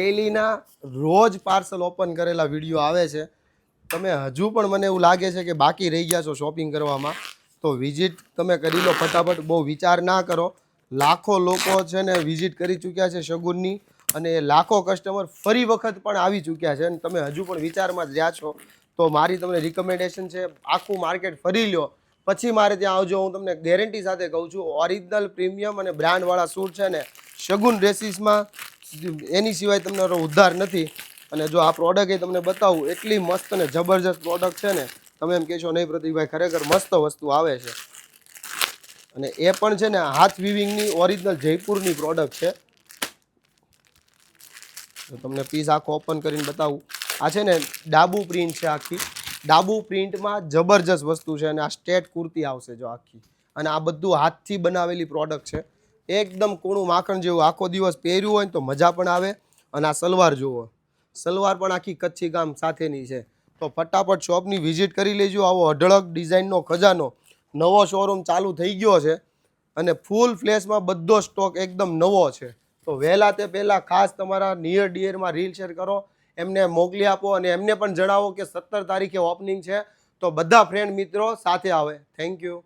ડેઈલીના રોજ parcel open કરેલા video આવે છે. તમે હજુ પણ મને એવું લાગે છે કે બાકી રહી ગયા છો શોપિંગ કરવામાં, તો વિઝિટ તમે કરી લો ફટાફટ. બહુ વિચાર ના કરો. લાખો લોકો છે ને વિઝિટ કરી ચૂક્યા છે શગુનની, અને લાખો કસ્ટમર ફરી વખત પણ આવી ચૂક્યા છે. અને તમે હજુ પણ વિચારમાં જ રહ્યા છો, તો મારી તમને રિકમેન્ડેશન છે, આખું માર્કેટ ફરી લો પછી મારે ત્યાં આવજો. હું તમને ગેરંટી સાથે કહું છું, ઓરિજિનલ પ્રીમિયમ અને બ્રાન્ડવાળા સૂટ છે ને શગુન ડ્રેસીસમાં, એની સિવાય તમને ઉદ્ધાર નથી. અને જો આ પ્રોડક્ટ એ તમને બતાવું, એટલી મસ્ત અને જબરજસ્ત પ્રોડક્ટ છે ને, તમે એમ કહેશો નહીં પ્રતિકભાઈ ખરેખર મસ્ત વસ્તુ આવે છે. અને એ પણ છે ને હાથ વિવિંગની ઓરિજિનલ જયપુરની પ્રોડક્ટ છે. તો તમને પીસ આખો ઓપન કરીને બતાવું. આ છે ને ડાબુ પ્રિન્ટ છે આખી. ડાબુ પ્રિન્ટમાં જબરજસ્ત વસ્તુ છે. અને આ સ્ટેટ કુર્તી આવશે જો આખી. અને આ બધું હાથથી બનાવેલી પ્રોડક્ટ છે. એકદમ કૂણું માખણ જેવું. આખો દિવસ પહેર્યું હોય ને તો મજા પણ આવે. અને આ સલવાર જુઓ, સલવાર પણ આખી કચ્છી કામ સાથેની છે. તો ફટાફટ શોપની વિઝિટ કરી લેજો. આવો અઢળક ડિઝાઇનનો ખજાનો નવો શોરૂમ ચાલુ થઈ ગયો છે. અને ફૂલ ફ્લેશમાં બધો સ્ટોક એકદમ નવો છે. તો વહેલા તે પહેલાં ખાસ તમારા નિયર ડિયરમાં રીલ શેર કરો, એમને મોકલી આપો. અને એમને પણ જણાવો કે 17 તારીખે ઓપનિંગ છે, તો બધા ફ્રેન્ડ મિત્રો સાથે આવે. Thank you.